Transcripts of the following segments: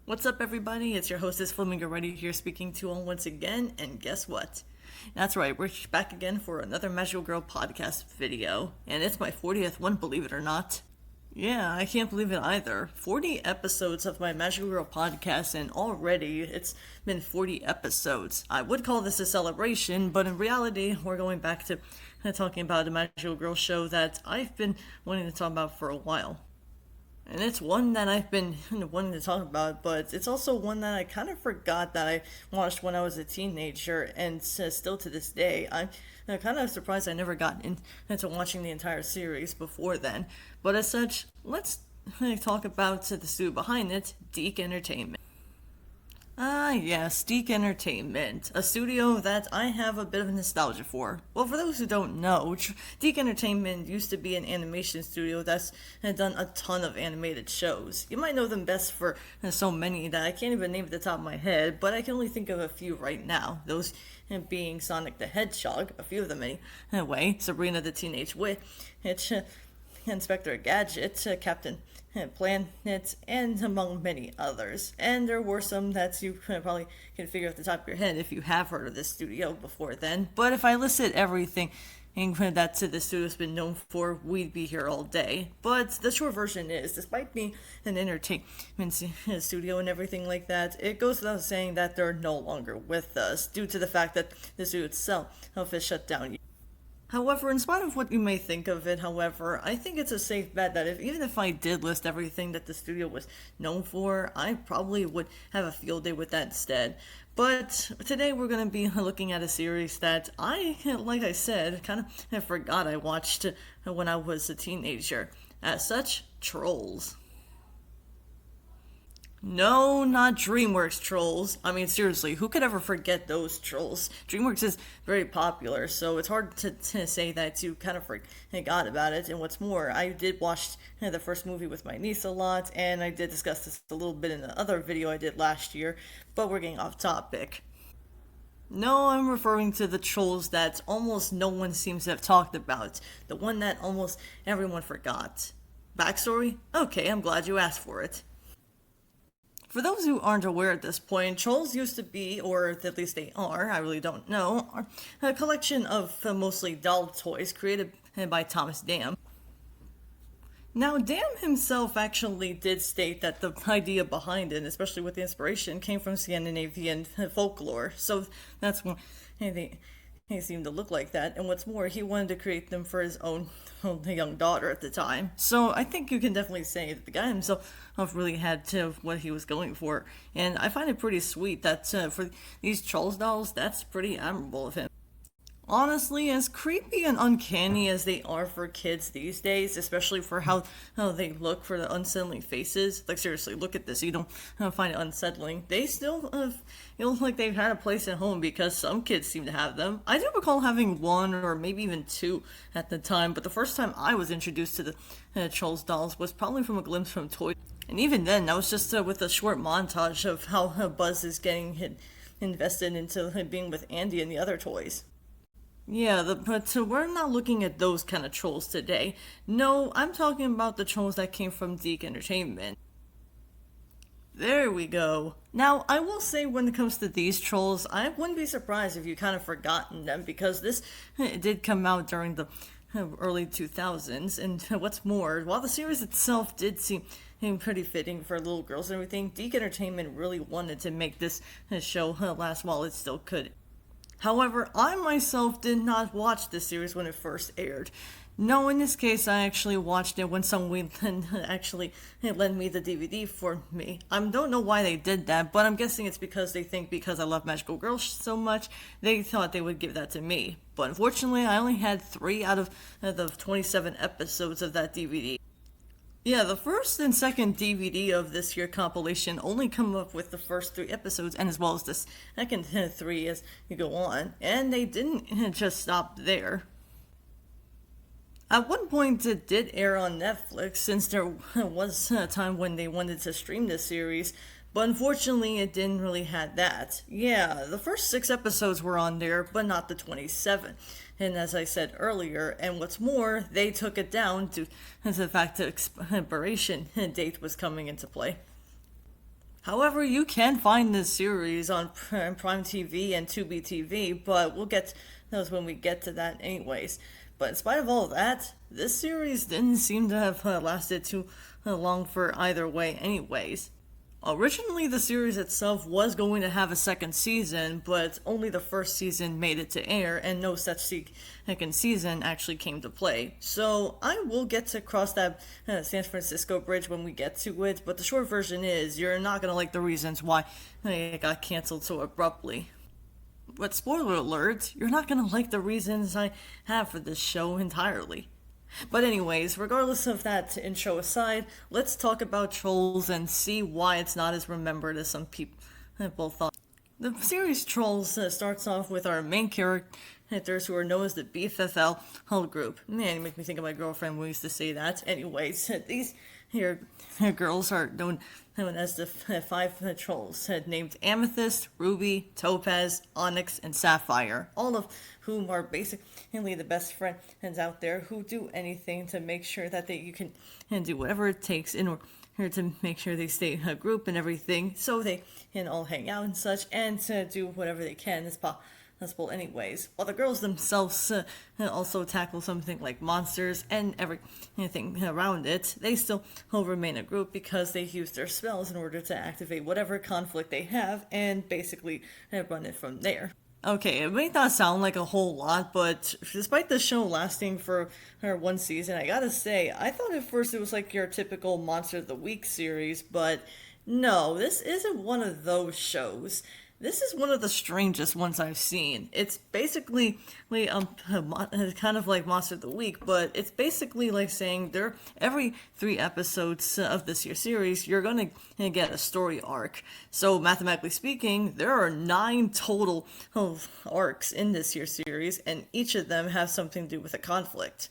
What's up, everybody? It's your hostess Flamingo Ready here speaking to you all once again, and guess what? That's right, we're back again for another Magical Girl podcast video, and it's my 40th one, believe it or not. Yeah, I can't believe it either. 40 episodes of my Magical Girl podcast, and already it's been 40 episodes. I would call this a celebration, but in reality, we're going back to talking about a Magical Girl show that I've been wanting to talk about for a while. And it's one that I've been wanting to talk about, but it's also one that I kind of forgot that I watched when I was a teenager, and still to this day, I'm kind of surprised I never got into watching the entire series before then. But as such, let's talk about the studio behind it, Deke Entertainment. Ah, yes, Deke Entertainment, a studio that I have a bit of nostalgia for. Well, for those who don't know, Deke Entertainment used to be an animation studio that's done a ton of animated shows. You might know them best for so many that I can't even name at the top of my head, but I can only think of a few right now. Those being Sonic the Hedgehog, a few of them anyway, Sabrina the Teenage Witch, Inspector Gadget, Captain Planet, and among many others. And there were some that you probably can figure off the top of your head if you have heard of this studio before then. But if I listed everything that the studio's been known for, we'd be here all day. But the short version is, despite being an entertainment studio and everything like that, it goes without saying that they're no longer with us due to the fact that the studio itself has shut down. However, in spite of what you may think of it, however, I think it's a safe bet that even if I did list everything that the studio was known for, I probably would have a field day with that instead. But today we're going to be looking at a series that like I said, kind of forgot I watched when I was a teenager. As such, Trollz. No, not DreamWorks Trolls. I mean, seriously, who could ever forget those trolls? DreamWorks is very popular, so it's hard to say that you kind of forgot about it. And what's more, I did watch the first movie with my niece a lot, and I did discuss this a little bit in the other video I did last year, but we're getting off topic. No, I'm referring to the trolls that almost no one seems to have talked about. The one that almost everyone forgot. Backstory? Okay, I'm glad you asked for it. For those who aren't aware at this point, Trollz used to be, or at least they are, I really don't know, a collection of mostly doll toys created by Thomas Dam. Now, Dam himself actually did state that the idea behind it, especially with the inspiration, came from Scandinavian folklore, so that's why they seemed to look like that. And what's more, he wanted to create them for his own young daughter at the time. So I think you can definitely say that the guy himself really had to what he was going for. And I find it pretty sweet that for these Trollz dolls, that's pretty admirable of him. Honestly, as creepy and uncanny as they are for kids these days, especially for how they look for the unsettling faces, like seriously, look at this, you don't find it unsettling. They still feel like they've had a place at home because some kids seem to have them. I do recall having one or maybe even two at the time, but the first time I was introduced to the Trollz dolls was probably from a glimpse from Toy. And even then, that was just with a short montage of how Buzz is getting invested into being with Andy and the other toys. Yeah, but we're not looking at those kind of trolls today. No, I'm talking about the trolls that came from Deke Entertainment. There we go. Now, I will say when it comes to these trolls, I wouldn't be surprised if you kind of forgotten them because this did come out during the early 2000s. And what's more, while the series itself did seem pretty fitting for little girls and everything, Deke Entertainment really wanted to make this show last while it still could. However, I myself did not watch this series when it first aired. No, in this case, I actually watched it when someone actually lent me the DVD for me. I don't know why they did that, but I'm guessing it's because they think because I love Magical Girls so much, they thought they would give that to me. But unfortunately, I only had 3 out of the 27 episodes of that DVD. Yeah, the first and second DVD of this year compilation only come up with the first 3 episodes, and as well as the second 3 as you go on, and they didn't just stop there. At one point, it did air on Netflix, since there was a time when they wanted to stream this series, but unfortunately, it didn't really have that. Yeah, the first 6 episodes were on there, but not the 27. And as I said earlier, and what's more, they took it down to the fact that expiration date was coming into play. However, you can find this series on Prime TV and Tubi TV, but we'll get to those when we get to that anyways. But in spite of all of that, this series didn't seem to have lasted too long for either way anyways. Originally, the series itself was going to have a second season, but only the first season made it to air, and no such second season actually came to play. So I will get to cross that San Francisco bridge when we get to it, but the short version is you're not going to like the reasons why it got canceled so abruptly. But spoiler alert, you're not going to like the reasons I have for this show entirely. But anyways, regardless of that intro aside, let's talk about Trollz and see why it's not as remembered as some people thought. The series Trollz starts off with our main characters who are known as the BFFL group. Man, you make me think of my girlfriend who used to say that. Anyways, these here girls are known as the five trolls, named Amethyst, Ruby, Topaz, Onyx, and Sapphire, all of whom are basically the best friends out there who do anything to make sure that you can do whatever it takes in order to make sure they stay a group and everything, so they can all hang out and such, and to do whatever they can as possible anyways. While the girls themselves also tackle something like monsters and everything around it, they still remain a group because they use their spells in order to activate whatever conflict they have and basically run it from there. Okay, it may not sound like a whole lot, but despite the show lasting for one season, I gotta say, I thought at first it was like your typical Monster of the Week series, but no, this isn't one of those shows. This is one of the strangest ones I've seen. It's basically kind of like Monster of the Week, but it's basically like saying every 3 episodes of this year's series, you're going to get a story arc. So mathematically speaking, there are 9 total arcs in this year's series, and each of them have something to do with a conflict.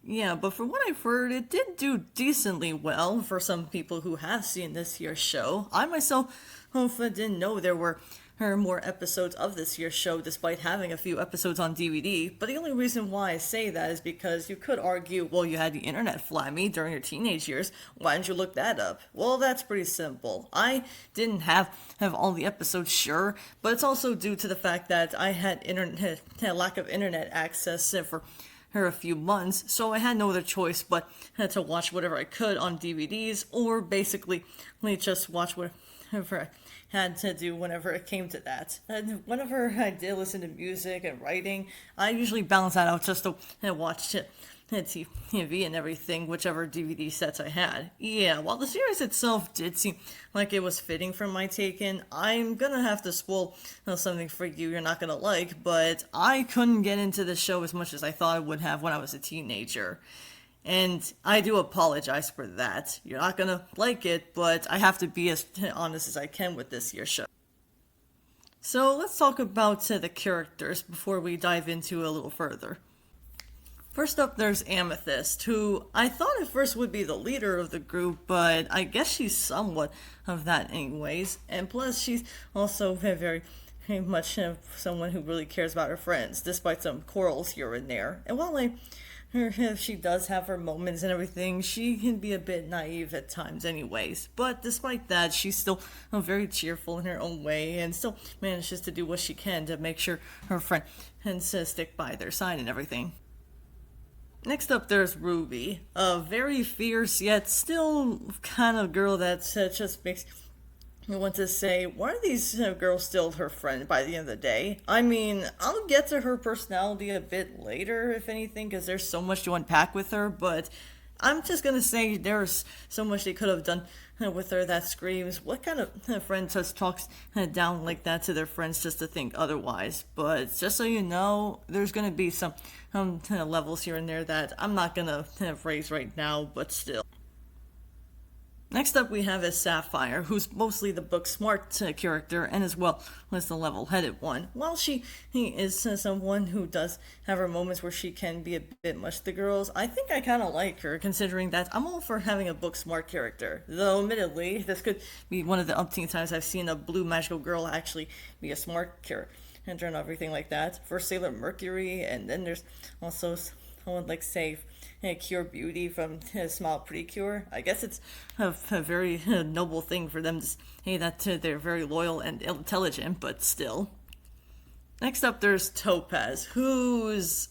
Yeah, but from what I've heard, it did do decently well for some people who have seen this year's show. I myself didn't know there were more episodes of this year's show despite having a few episodes on DVD, but the only reason why I say that is because you could argue, well, you had the internet flammy during your teenage years, why didn't you look that up? Well, that's pretty simple. I didn't have all the episodes, sure, but it's also due to the fact that I had lack of internet access for a few months, so I had no other choice but to watch whatever I could on DVDs, or basically just watch whatever I had to do whenever it came to that. And whenever I did listen to music and writing, I usually balance that out just to watch TV and everything, whichever DVD sets I had. Yeah, while the series itself did seem like it was fitting for my taken, I'm gonna have to spoil something for you you're not gonna like, but I couldn't get into the show as much as I thought I would have when I was a teenager. And I do apologize for that. You're not gonna like it, but I have to be as honest as I can with this year's show. So let's talk about the characters before we dive into it a little further. First up, there's Amethyst, who I thought at first would be the leader of the group, but I guess she's somewhat of that anyways. And plus, she's also very much someone who really cares about her friends, despite some quarrels here and there. And while she does have her moments and everything, she can be a bit naive at times anyways. But despite that, she's still very cheerful in her own way and still manages to do what she can to make sure her friends stick by their side and everything. Next up, there's Ruby, a very fierce yet still kind of girl that just makes me want to say, why are these girls still her friend by the end of the day? I mean, I'll get to her personality a bit later, if anything, because there's so much to unpack with her, but I'm just gonna say there's so much they could have done with her that screams, what kind of friend just talks down like that to their friends just to think otherwise? But just so you know, there's gonna be some levels here and there that I'm not gonna raise right now, but still. Next up we have is Sapphire, who's mostly the book smart character and as well as the level-headed one. While he is someone who does have her moments where she can be a bit much to the girls, I think I kind of like her, considering that I'm all for having a book smart character. Though admittedly, this could be one of the umpteen times I've seen a blue magical girl actually be a smart character and everything like that. For Sailor Mercury, and then there's also someone like, say, cure beauty from Smile Pretty Cure. I guess it's a very noble thing for them to say that they're very loyal and intelligent, but still. Next up, there's Topaz, who's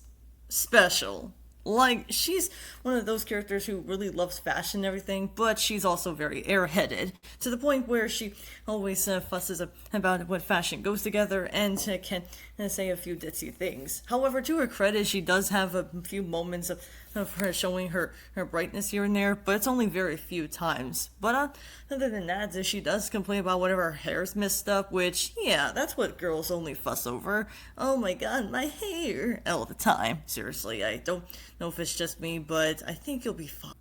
special. Like, she's one of those characters who really loves fashion and everything, but she's also very airheaded, to the point where she always fusses about what fashion goes together and can say a few ditzy things. However, to her credit, she does have a few moments of her showing her brightness here and there, but it's only very few times. But other than that, she does complain about whatever her hair's messed up, which, yeah, that's what girls only fuss over. Oh my god, my hair! All the time. Seriously, I don't know if it's just me, but I think you'll be fine.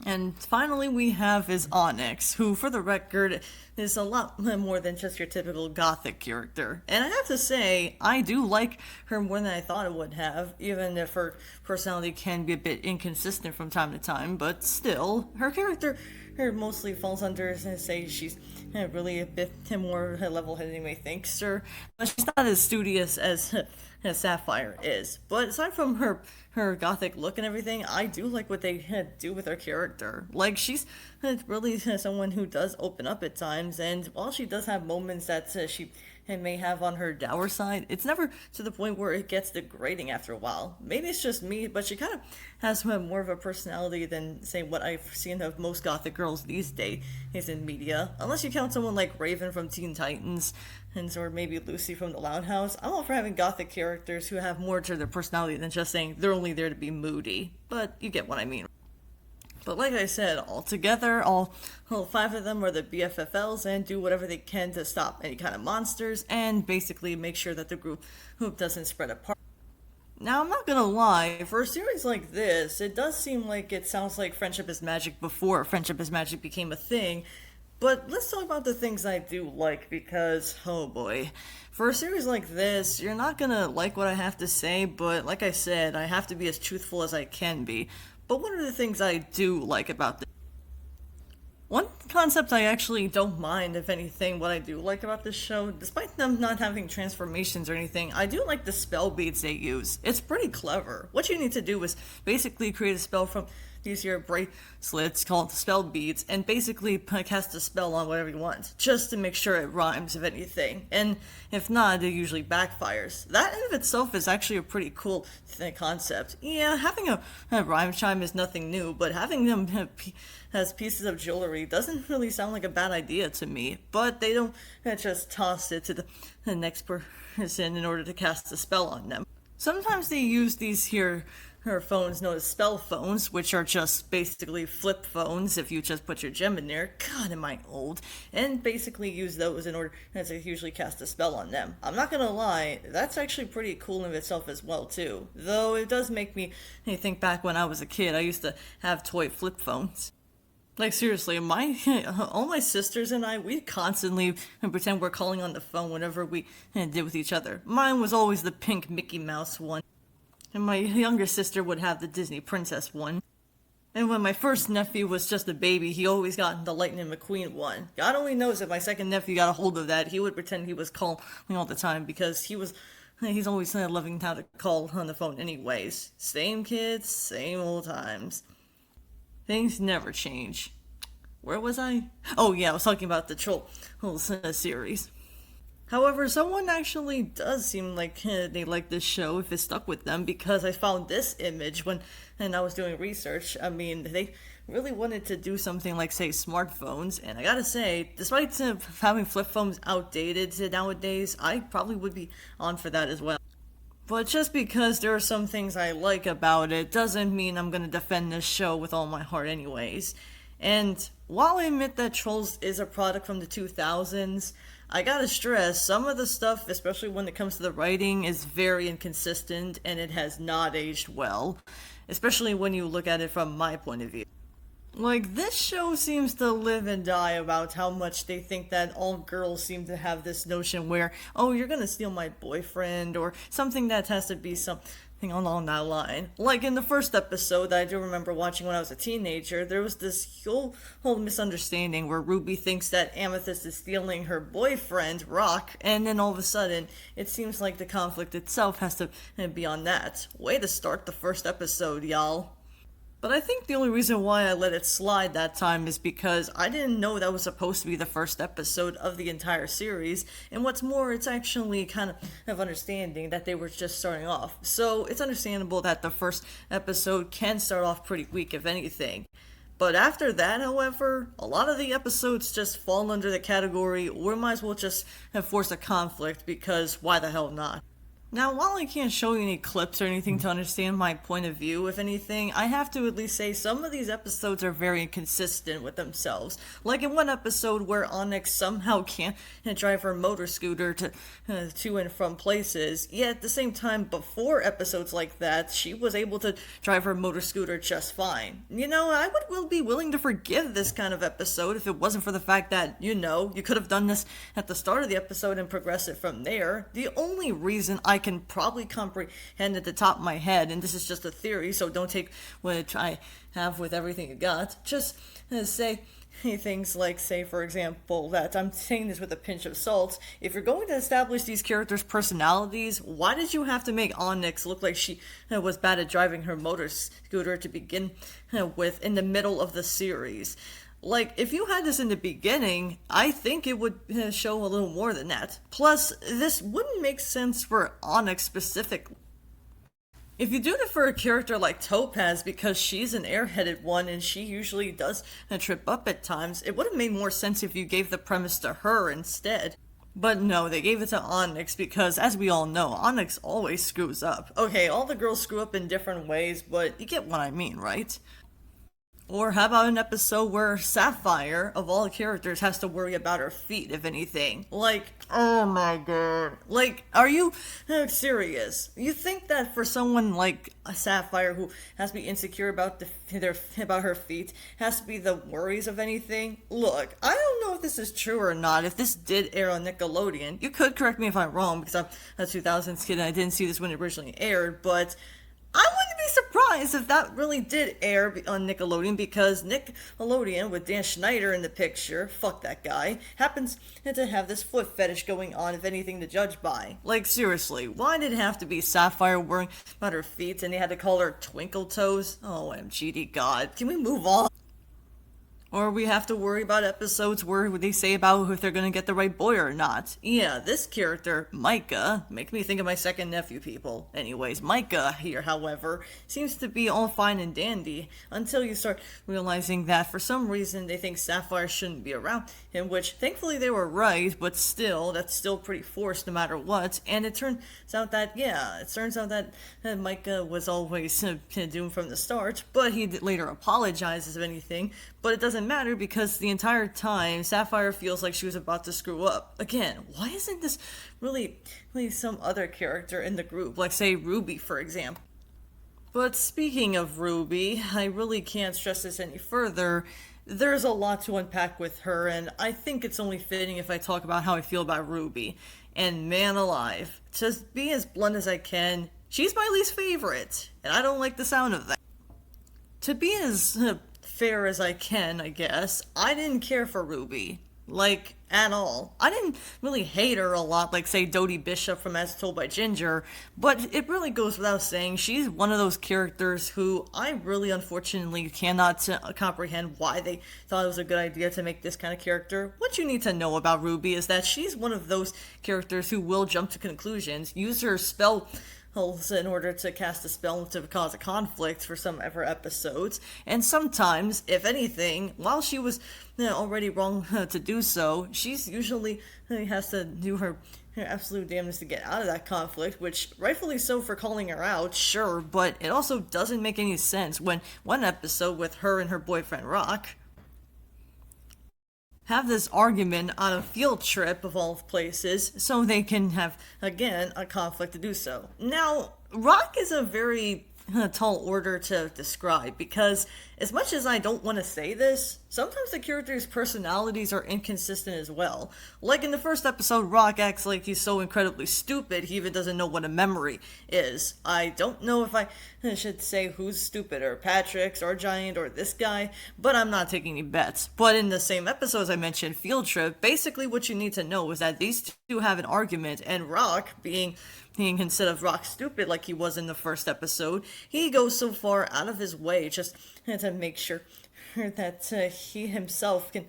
And finally, we have is Onyx, who, for the record, is a lot more than just your typical gothic character. And I have to say, I do like her more than I thought I would have, even if her personality can be a bit inconsistent from time to time, but still, her character mostly falls under, say, she's really a bit more level-headed than you may think, sir. But she's not as studious as Sapphire is. But aside from her gothic look and everything, I do like what they do with her character. Like, she's really someone who does open up at times, and while she does have moments that she may have on her dour side, it's never to the point where it gets degrading after a while. Maybe it's just me, but she kind of has more of a personality than, say, what I've seen of most gothic girls these days in media. Unless you count someone like Raven from Teen Titans, or maybe Lucy from The Loud House. I'm all for having gothic characters who have more to their personality than just saying they're only there to be moody. But you get what I mean. But like I said, all together, all 5 of them are the BFFLs and do whatever they can to stop any kind of monsters and basically make sure that the group doesn't spread apart. Now, I'm not gonna lie, for a series like this, it does seem like it sounds like Friendship is Magic before Friendship is Magic became a thing. But let's talk about the things I do like, because, oh boy. For a series like this, you're not gonna like what I have to say, but like I said, I have to be as truthful as I can be. But what are the things I do like about this? One concept I actually don't mind, if anything, what I do like about this show, despite them not having transformations or anything, I do like the spell beads they use. It's pretty clever. What you need to do is basically create a spell from these here bracelets called spell beads and basically cast a spell on whatever you want, just to make sure it rhymes, if anything. And if not, it usually backfires. That in of itself is actually a pretty cool concept. Yeah, having a rhyme chime is nothing new, but having them as pieces of jewelry doesn't really sound like a bad idea to me. But they don't just toss it to the next person in order to cast a spell on them. Sometimes they use these here her phones known as spell phones, which are just basically flip phones if you just put your gem in there. God, am I old. And basically use those in order to usually cast a spell on them. I'm not gonna lie, that's actually pretty cool in itself as well too. Though it does make me think back when I was a kid. I used to have toy flip phones. Like, seriously, all my sisters and I, we constantly pretend we're calling on the phone whenever we did with each other. Mine was always the pink Mickey Mouse one. And my younger sister would have the Disney Princess one. And when my first nephew was just a baby, he always got the Lightning McQueen one. God only knows if my second nephew got a hold of that, he would pretend he was calling all the time because he's always loving how to call on the phone anyways. Same kids, same old times. Things never change. Where was I? Oh yeah, I was talking about the Trollz series. However, someone actually does seem like they like this show if it stuck with them, because I found this image when I was doing research. I mean, they really wanted to do something like, say, smartphones, and I gotta say, despite having flip phones outdated nowadays, I probably would be on for that as well. But just because there are some things I like about it doesn't mean I'm gonna defend this show with all my heart anyways. And while I admit that Trollz is a product from the 2000s, I gotta stress, some of the stuff, especially when it comes to the writing, is very inconsistent and it has not aged well. Especially when you look at it from my point of view. Like, this show seems to live and die about how much they think that all girls seem to have this notion where, oh, you're gonna steal my boyfriend, or something that has to be something along that line. Like in the first episode that I do remember watching when I was a teenager, there was this whole misunderstanding where Ruby thinks that Amethyst is stealing her boyfriend, Rock, and then all of a sudden, it seems like the conflict itself has to be on that. Way to start the first episode, y'all. But I think the only reason why I let it slide that time is because I didn't know that was supposed to be the first episode of the entire series. And what's more, it's actually kind of understanding that they were just starting off. So it's understandable that the first episode can start off pretty weak, if anything. But after that, however, a lot of the episodes just fall under the category we might as well just have forced a conflict because why the hell not? Now, while I can't show you any clips or anything to understand my point of view, if anything, I have to at least say some of these episodes are very inconsistent with themselves. Like in one episode where Onyx somehow can't drive her motor scooter to and from places, yet at the same time, before episodes like that, she was able to drive her motor scooter just fine. You know, I would be willing to forgive this kind of episode if it wasn't for the fact that, you could have done this at the start of the episode and progress it from there. The only reason I can probably comprehend at the top of my head, and this is just a theory, so don't take what I have with everything you got. Just say things like, say, for example, that I'm saying this with a pinch of salt. If you're going to establish these characters' personalities, why did you have to make Onyx look like she was bad at driving her motor scooter to begin with in the middle of the series? Like, if you had this in the beginning, I think it would show a little more than that. Plus, this wouldn't make sense for Onyx specifically. If you do it for a character like Topaz because she's an airheaded one and she usually does trip up at times, it would have made more sense if you gave the premise to her instead. But no, they gave it to Onyx because, as we all know, Onyx always screws up. Okay, all the girls screw up in different ways, but you get what I mean, right? Or how about an episode where Sapphire, of all characters, has to worry about her feet, if anything? Like, oh my god. Like, are you serious? You think that for someone like a Sapphire who has to be insecure about about her feet, has to be the worries of anything? Look, I don't know if this is true or not. If this did air on Nickelodeon, you could correct me if I'm wrong, because I'm a 2000s kid and I didn't see this when it originally aired, but I wouldn't be surprised if that really did air on Nickelodeon, because Nickelodeon, with Dan Schneider in the picture, fuck that guy, happens to have this foot fetish going on, if anything to judge by. Like, seriously, why did it have to be Sapphire worrying about her feet and they had to call her Twinkle Toes? Oh, MGD God. Can we move on? Or we have to worry about episodes where they say about if they're gonna get the right boy or not. Yeah, this character, Micah, make me think of my second nephew, people. Anyways, Micah here, however, seems to be all fine and dandy until you start realizing that for some reason they think Sapphire shouldn't be around him, which thankfully they were right, but still, that's still pretty forced no matter what. And it turns out that, Micah was always doomed from the start, but he later apologizes, if anything. But it doesn't matter because the entire time Sapphire feels like she was about to screw up. Again, why isn't this really some other character in the group? Like, say, Ruby, for example. But speaking of Ruby, I really can't stress this any further. There's a lot to unpack with her, and I think it's only fitting if I talk about how I feel about Ruby. And man alive, to be as blunt as I can, she's my least favorite, and I don't like the sound of that. To be as fair as I can, I guess, I didn't care for Ruby. Like, at all. I didn't really hate her a lot, like, say, Dodie Bishop from As Told by Ginger, but it really goes without saying, she's one of those characters who I really, unfortunately, cannot comprehend why they thought it was a good idea to make this kind of character. What you need to know about Ruby is that she's one of those characters who will jump to conclusions, use her spell in order to cast a spell to cause a conflict for some of her episodes, and sometimes, if anything, while she was already wrong to do so, she's usually has to do her absolute damnedest to get out of that conflict, which rightfully so for calling her out, sure, but it also doesn't make any sense when one episode with her and her boyfriend Rock have this argument on a field trip of all places so they can have, again, a conflict to do so. Now, Rock is a very tall order to describe because as much as I don't want to say this, sometimes the characters' personalities are inconsistent as well. Like in the first episode, Rock acts like he's so incredibly stupid he even doesn't know what a memory is. I don't know if I should say who's stupider, Patrick's or Giant or this guy, but I'm not taking any bets. But in the same episode as I mentioned, Field Trip, basically what you need to know is that these two have an argument, and Rock, being instead of rock stupid like he was in the first episode, he goes so far out of his way just to make sure that he himself can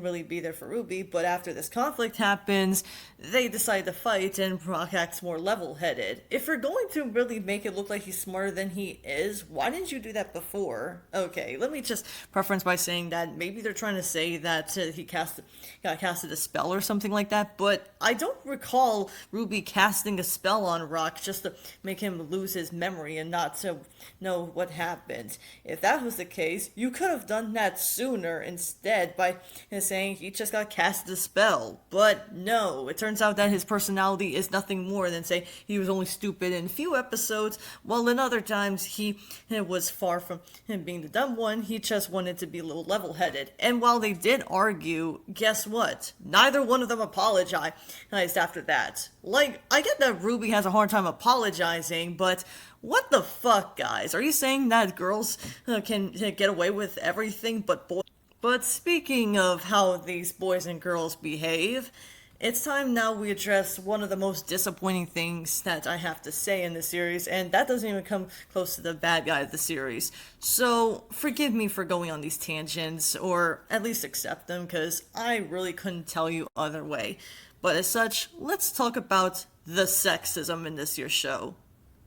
really be there for Ruby. But after this conflict happens, they decide to fight, and Brock acts more level-headed. If you're going to really make it look like he's smarter than he is, why didn't you do that before? Okay, let me just preference by saying that maybe they're trying to say that he got casted a spell or something like that, but I don't recall Ruby casting a spell on Rock just to make him lose his memory and not to know what happened. If that was the case, you could have done that sooner instead by saying he just got cast a spell. But no, it turns out that his personality is nothing more than say he was only stupid in a few episodes, while in other times he was far from him being the dumb one. He just wanted to be a little level-headed. And while they did argue, guess what? Neither one of them apologized after that. Like, I get that Ruby has a hard time apologizing, but what the fuck, guys? Are you saying that girls can get away with everything but boys? But speaking of how these boys and girls behave, it's time now we address one of the most disappointing things that I have to say in this series, and that doesn't even come close to the bad guy of the series. So, forgive me for going on these tangents, or at least accept them, because I really couldn't tell you other way. But as such, let's talk about the sexism in this year's show.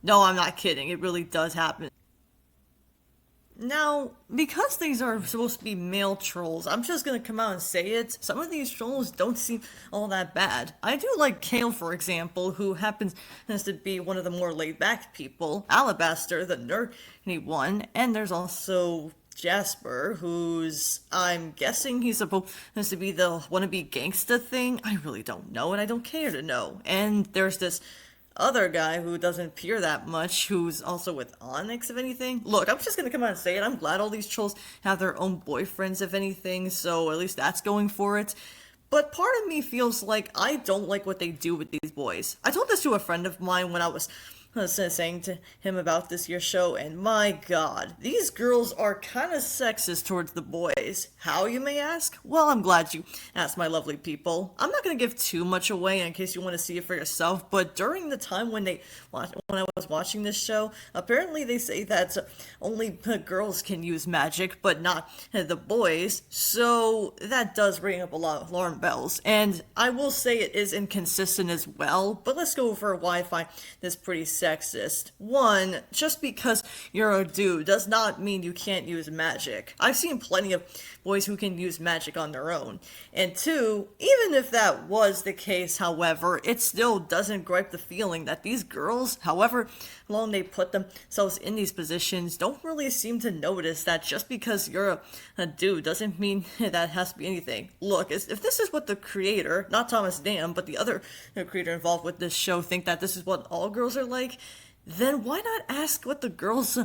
No, I'm not kidding, it really does happen. Now, because these are supposed to be male trolls, I'm just gonna come out and say it. Some of these trolls don't seem all that bad. I do like Kale, for example, who happens to be one of the more laid-back people. Alabaster, the nerdy one. And there's also Jasper, who's, I'm guessing he's supposed to be the wannabe gangsta thing. I really don't know, and I don't care to know. And there's this other guy who doesn't appear that much, who's also with Onyx, if anything. Look, I'm just gonna come out and say it. I'm glad all these trolls have their own boyfriends, if anything, so at least that's going for it. But part of me feels like I don't like what they do with these boys. I told this to a friend of mine when I was saying to him about this year's show, and my god, these girls are kind of sexist towards the boys. How, you may ask? Well, I'm glad you asked, my lovely people. I'm not going to give too much away in case you want to see it for yourself, but during the time when I was watching this show, apparently they say that only girls can use magic, but not the boys, so that does ring up a lot of alarm bells. And I will say it is inconsistent as well, but let's go over why I find this pretty sexist. One, just because you're a dude does not mean you can't use magic. I've seen plenty of boys who can use magic on their own. And two, even if that was the case, however, it still doesn't gripe the feeling that these girls, however long they put themselves in these positions, don't really seem to notice that just because you're a dude doesn't mean that has to be anything. Look, if this is what the creator, not Thomas Dam, but the other creator involved with this show think that this is what all girls are like, then why not ask what the girls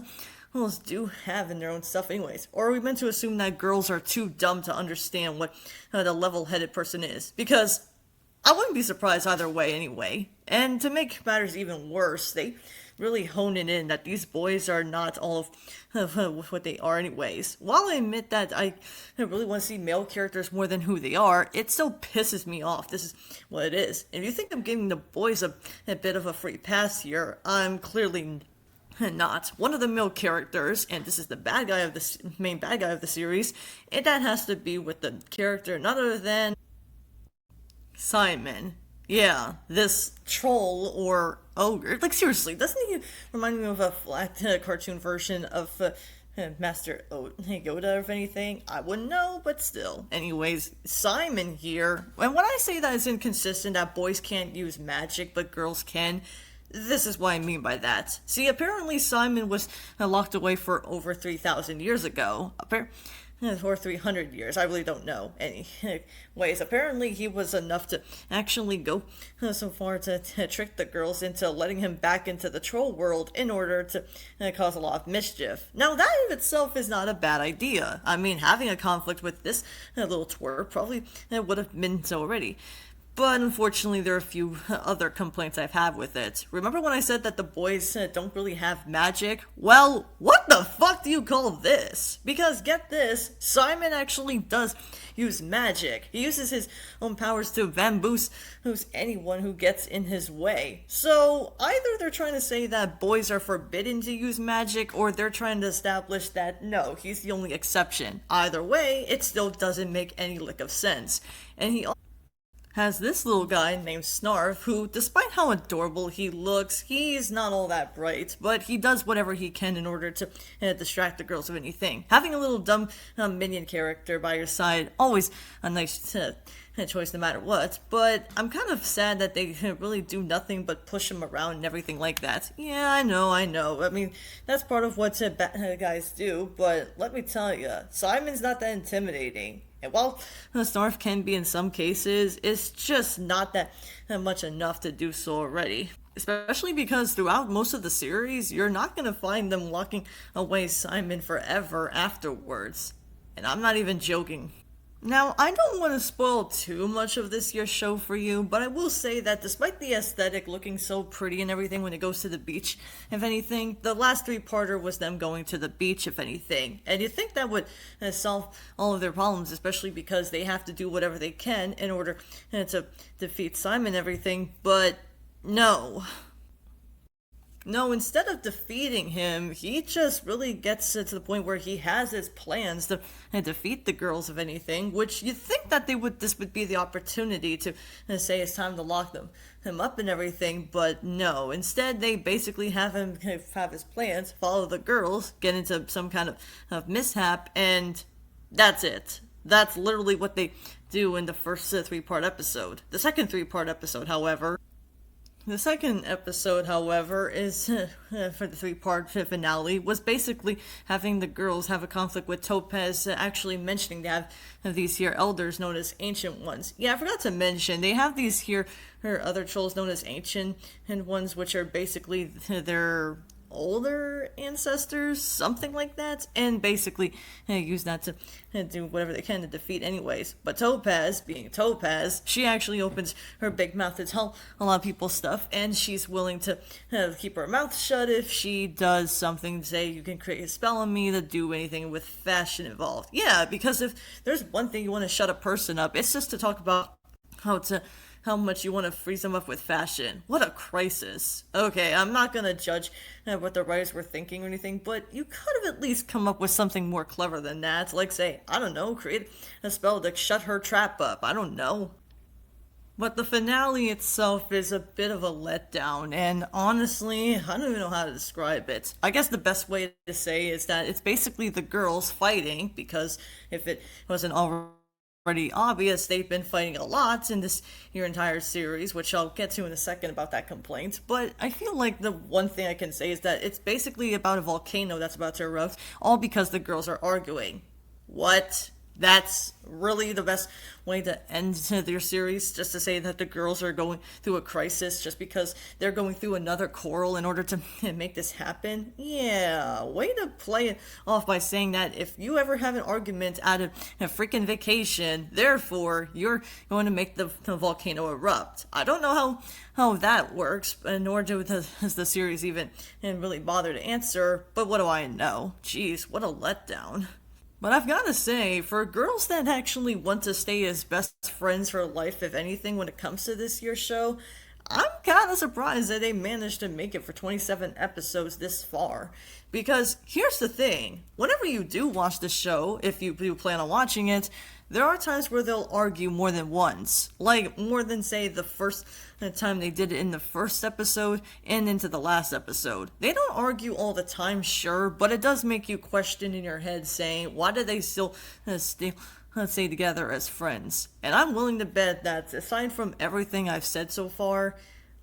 do have in their own stuff anyways? Or are we meant to assume that girls are too dumb to understand what the level-headed person is? Because I wouldn't be surprised either way anyway. And to make matters even worse, they really hone it in that these boys are not all of what they are anyways. While I admit that I really want to see male characters more than who they are, it still pisses me off. This is what it is. If you think I'm giving the boys a bit of a free pass here, I'm clearly not. One of the male characters, and this is the bad guy of the main bad guy of the series, and that has to be with the character none other than Simon. Yeah, this troll or ogre. Like, seriously, doesn't he remind me of a flat cartoon version of Master Yoda, if anything? I wouldn't know, but still. Anyways, Simon here, and when I say that it's inconsistent that boys can't use magic but girls can, this is what I mean by that. See, apparently Simon was locked away for over 3,000 years ago. Or 300 years, I really don't know. Anyways, apparently he was enough to actually go so far to trick the girls into letting him back into the troll world in order to cause a lot of mischief. Now, that in itself is not a bad idea. I mean, having a conflict with this little twerp probably would have been so already. But unfortunately, there are a few other complaints I've had with it. Remember when I said that the boys don't really have magic? Well, what the fuck do you call this? Because get this, Simon actually does use magic. He uses his own powers to bamboozle anyone who gets in his way. So either they're trying to say that boys are forbidden to use magic, or they're trying to establish that no, he's the only exception. Either way, it still doesn't make any lick of sense. And he has this little guy named Snarf, who, despite how adorable he looks, he's not all that bright, but he does whatever he can in order to distract the girls of anything. Having a little dumb minion character by your side, always a nice choice no matter what, but I'm kind of sad that they really do nothing but push him around and everything like that. Yeah, I know. I mean, that's part of what guys do, but let me tell you, Simon's not that intimidating. And while Snarf can be in some cases, it's just not that much enough to do so already. Especially because throughout most of the series, you're not going to find them locking away Simon forever afterwards. And I'm not even joking. Now, I don't want to spoil too much of this year's show for you, but I will say that despite the aesthetic looking so pretty and everything when it goes to the beach, if anything, the last three-parter was them going to the beach, if anything. And you'd think that would solve all of their problems, especially because they have to do whatever they can in order to defeat Simon and everything, but no. No, instead of defeating him, he just really gets to the point where he has his plans to defeat the girls of anything, which you'd think that this would be the opportunity to say it's time to lock him up and everything, but no. Instead, they basically have him have his plans, follow the girls, get into some kind of mishap, and that's it. That's literally what they do in the first three-part episode. The second three-part episode, however, is for the three-part finale, was basically having the girls have a conflict with Topaz, actually mentioning they have these here elders known as Ancient Ones. Yeah, I forgot to mention, they have these here other trolls known as Ancient Ones, which are basically their older ancestors, something like that, and basically use that to do whatever they can to defeat anyways. But Topaz, being Topaz, she actually opens her big mouth to tell a lot of people stuff, and she's willing to keep her mouth shut if she does something, say you can create a spell on me to do anything with fashion involved. Yeah, because if there's one thing you want to shut a person up, it's just to talk about how much you want to freeze them up with fashion. What a crisis. Okay, I'm not going to judge what the writers were thinking or anything, but you could have at least come up with something more clever than that. Like, say, I don't know, create a spell to shut her trap up. I don't know. But the finale itself is a bit of a letdown, and honestly, I don't even know how to describe it. I guess the best way to say is that it's basically the girls fighting, because if it wasn't already obvious, they've been fighting a lot in this your entire series, which I'll get to in a second about that complaint. But I feel like the one thing I can say is that it's basically about a volcano that's about to erupt, all because the girls are arguing. What? That's really the best way to end their series, just to say that the girls are going through a crisis just because they're going through another coral in order to make this happen? Yeah, way to play it off by saying that if you ever have an argument at a freaking vacation, therefore you're going to make the volcano erupt. I don't know how that works, nor does the series even really bother to answer, but what do I know? Jeez, what a letdown. But I've got to say, for girls that actually want to stay as best friends for life, if anything, when it comes to this year's show, I'm kind of surprised that they managed to make it for 27 episodes this far. Because here's the thing, whenever you do watch the show, if you do plan on watching it, there are times where they'll argue more than once. Like, more than, say, the first time they did it in the first episode and into the last episode. They don't argue all the time, sure, but it does make you question in your head saying, why do they still stay together as friends? And I'm willing to bet that, aside from everything I've said so far,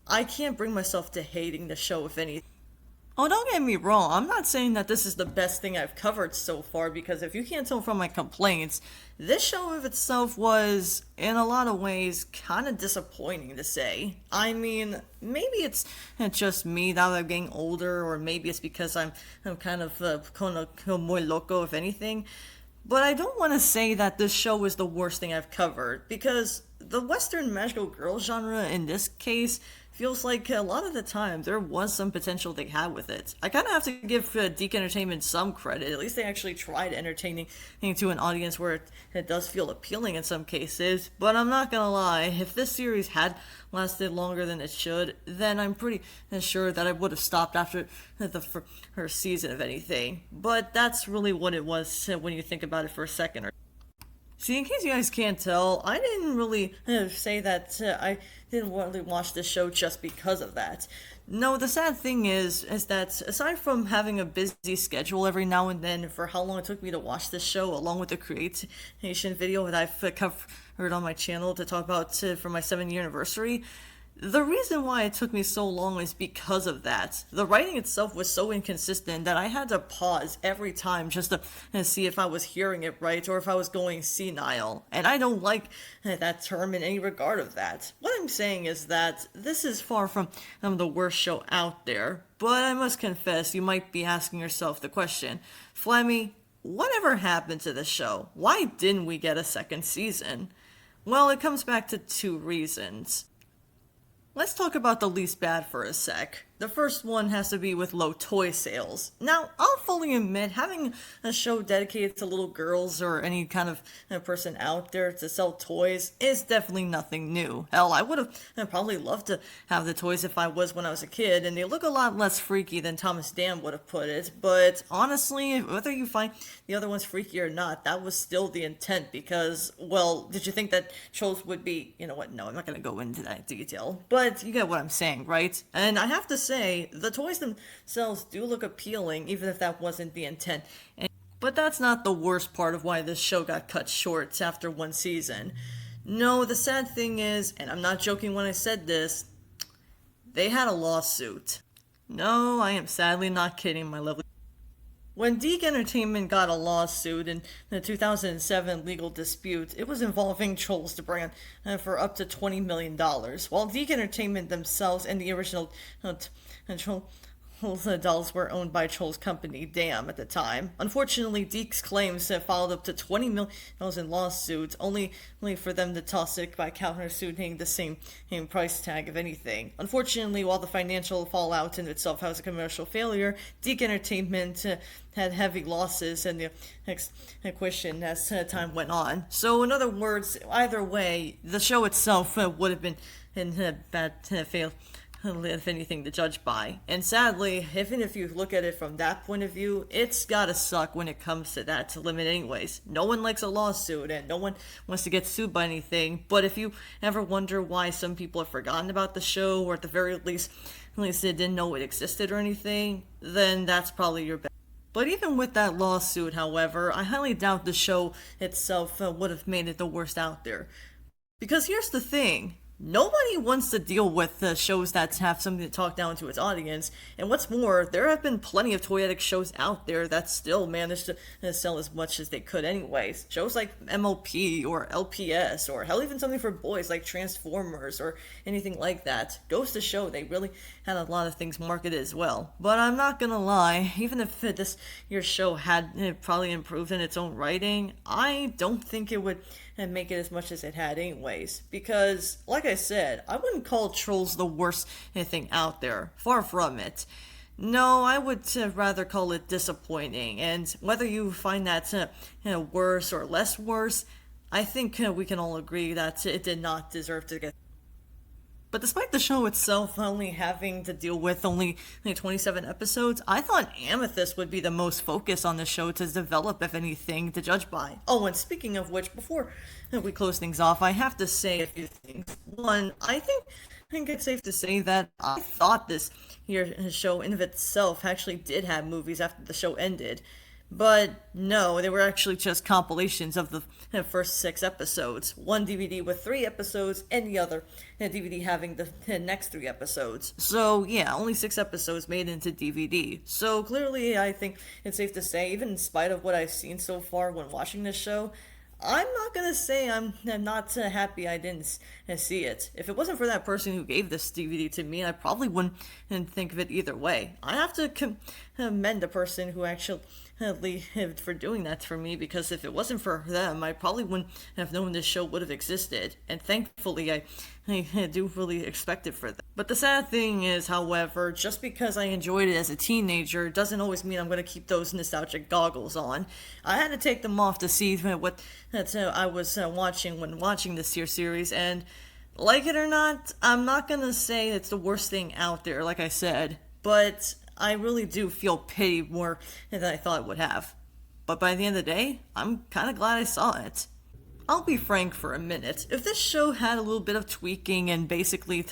I can't bring myself to hating the show, if anything. Oh, don't get me wrong, I'm not saying that this is the best thing I've covered so far, because if you can't tell from my complaints, this show of itself was, in a lot of ways, kind of disappointing to say. I mean, maybe it's just me now that I'm getting older, or maybe it's because I'm kind of muy loco, if anything. But I don't want to say that this show is the worst thing I've covered, because the Western magical girl genre in this case feels like a lot of the time there was some potential they had with it. I kind of have to give Deke Entertainment some credit. At least they actually tried entertaining to an audience where it does feel appealing in some cases. But I'm not gonna lie, if this series had lasted longer than it should, then I'm pretty sure that I would have stopped after the first season of anything. But that's really what it was when you think about it for a second. See, in case you guys can't tell, I didn't really say that I didn't really watch this show just because of that. No, the sad thing is that aside from having a busy schedule every now and then for how long it took me to watch this show, along with the creation video that I've covered on my channel to talk about for my 7th year anniversary, the reason why it took me so long is because of that. The writing itself was so inconsistent that I had to pause every time just to see if I was hearing it right or if I was going senile. And I don't like that term in any regard of that. What I'm saying is that this is far from the worst show out there, but I must confess you might be asking yourself the question, Flammy, whatever happened to this show? Why didn't we get a second season? Well, it comes back to 2 reasons. Let's talk about the least bad for a sec. The first one has to be with low toy sales. Now, I'll fully admit, having a show dedicated to little girls or any kind of person out there to sell toys is definitely nothing new. Hell, I would have probably loved to have the toys if I was when I was a kid, and they look a lot less freaky than Thomas Dam would have put it. But honestly, whether you find the other ones freaky or not, that was still the intent because, well, did you think that Trollz would be, you know what, no, I'm not going to go into that detail. But you get what I'm saying, right? And I have to say, the toys themselves do look appealing, even if that wasn't the intent. But that's not the worst part of why this show got cut short after 1 season. No, the sad thing is, and I'm not joking when I said this, they had a lawsuit. No, I am sadly not kidding, my lovely. When Deke Entertainment got a lawsuit in the 2007 legal dispute, it was involving Trollz the brand for up to $20 million, while Deke Entertainment themselves and the original Trollz dolls were owned by Trollz company, Dam, at the time. Unfortunately, Deke's claims filed up to $20 million in lawsuits, only for them to toss it by countersuing the same price tag, if anything. Unfortunately, while the financial fallout in itself was a commercial failure, Deke Entertainment had heavy losses and the acquisition as time went on. So, in other words, either way, the show itself would have been in a bad fail, if anything, to judge by. And sadly, even if you look at it from that point of view, it's gotta suck when it comes to that limit anyways. No one likes a lawsuit and no one wants to get sued by anything, but if you ever wonder why some people have forgotten about the show, or at the very least they didn't know it existed or anything, then that's probably your best. But even with that lawsuit, however, I highly doubt the show itself would have made it the worst out there. Because here's the thing. Nobody wants to deal with shows that have something to talk down to its audience, and what's more, there have been plenty of toyetic shows out there that still managed to sell as much as they could anyways. Shows like MLP or LPS, or hell, even something for boys like Transformers or anything like that, goes to show they really had a lot of things marketed as well. But I'm not gonna lie, even if this year's show had probably improved in its own writing, I don't think it would make it as much as it had anyways, because like I said, I wouldn't call Trollz the worst thing out there, far from it. No, I would rather call it disappointing, and whether you find that worse or less worse, I think we can all agree that it did not deserve to get. But despite the show itself only having to deal with only 27 episodes, I thought Amethyst would be the most focused on the show to develop, if anything, to judge by. Oh, and speaking of which, before we close things off, I have to say a few things. One, I think it's safe to say that I thought this show in of itself actually did have movies after the show ended. But no, they were actually just compilations of the first 6 episodes. One DVD with 3 episodes, and the other DVD having the next 3 episodes. So yeah, only 6 episodes made into DVD. So clearly, I think it's safe to say, even in spite of what I've seen so far when watching this show, I'm not gonna say I'm not happy I didn't see it. If it wasn't for that person who gave this DVD to me, I probably wouldn't think of it either way. I have to commend the person who actually for doing that for me, because if it wasn't for them, I probably wouldn't have known this show would have existed. And thankfully, I do really expect it for them. But the sad thing is, however, just because I enjoyed it as a teenager doesn't always mean I'm going to keep those nostalgic goggles on. I had to take them off to see what I was watching when watching this series, and like it or not, I'm not going to say it's the worst thing out there, like I said, but I really do feel pity more than I thought it would have. But by the end of the day, I'm kind of glad I saw it. I'll be frank for a minute. If this show had a little bit of tweaking and basically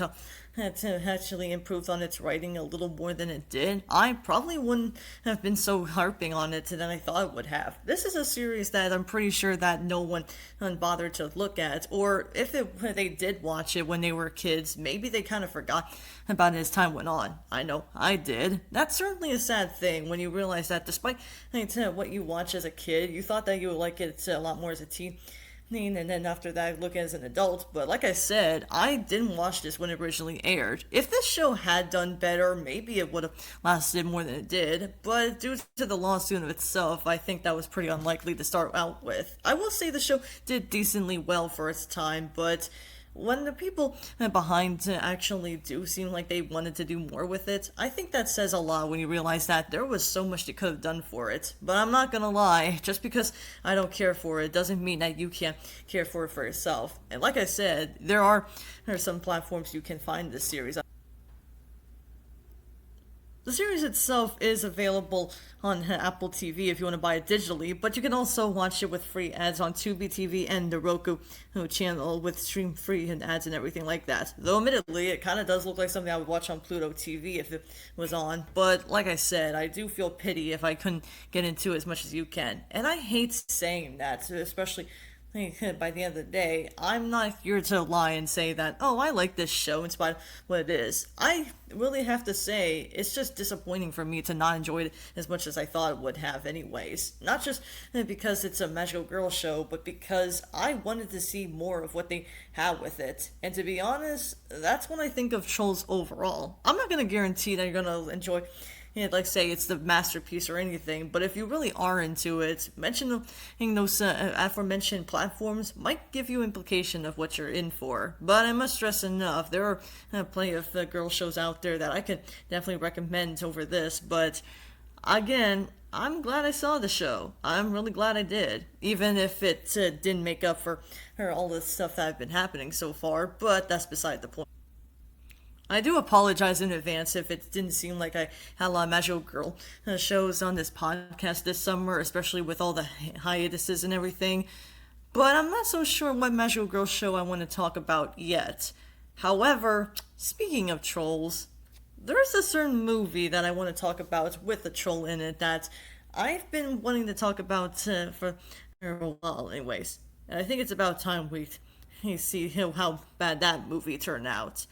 had to actually improved on its writing a little more than it did, I probably wouldn't have been so harping on it than I thought it would have. This is a series that I'm pretty sure that no one bothered to look at, or if they did watch it when they were kids, maybe they kind of forgot about it as time went on. I know I did. That's certainly a sad thing when you realize that despite what you watch as a kid, you thought that you would like it a lot more as a teen. And then after that, look as an adult. But like I said, I didn't watch this when it originally aired. If this show had done better, maybe it would have lasted more than it did. But due to the lawsuit of itself, I think that was pretty unlikely to start out with. I will say the show did decently well for its time, but when the people behind actually do seem like they wanted to do more with it, I think that says a lot when you realize that there was so much they could have done for it. But I'm not gonna lie, just because I don't care for it doesn't mean that you can't care for it for yourself. And like I said, there are some platforms you can find this series. The series itself is available on Apple TV if you want to buy it digitally, but you can also watch it with free ads on Tubi TV and the Roku channel with stream free and ads and everything like that. Though admittedly, it kind of does look like something I would watch on Pluto TV if it was on, but like I said, I do feel pity if I couldn't get into it as much as you can. And I hate saying that, especially by the end of the day, I'm not here to lie and say that, oh, I like this show in spite of what it is. I really have to say, it's just disappointing for me to not enjoy it as much as I thought it would have anyways. Not just because it's a magical girl show, but because I wanted to see more of what they had with it. And to be honest, that's when I think of Trollz overall. I'm not going to guarantee that you're going to enjoy like say it's the masterpiece or anything, but if you really are into it, mentioning those aforementioned platforms might give you implication of what you're in for. But I must stress enough, there are plenty of girl shows out there that I could definitely recommend over this, but again, I'm glad I saw the show. I'm really glad I did, even if it didn't make up for all the stuff that have been happening so far, but that's beside the point. I do apologize in advance if it didn't seem like I had a lot of magical girl shows on this podcast this summer, especially with all the hiatuses and everything. But I'm not so sure what magical girl show I want to talk about yet. However, speaking of trolls, there's a certain movie that I want to talk about with a troll in it that I've been wanting to talk about for a while anyways. And I think it's about time we see how bad that movie turned out.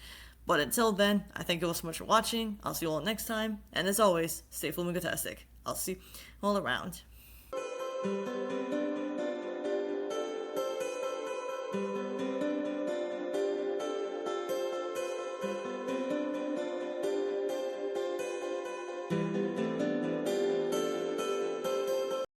But until then, I thank you all so much for watching. I'll see you all next time. And as always, stay fluid and fantastic. I'll see you all around.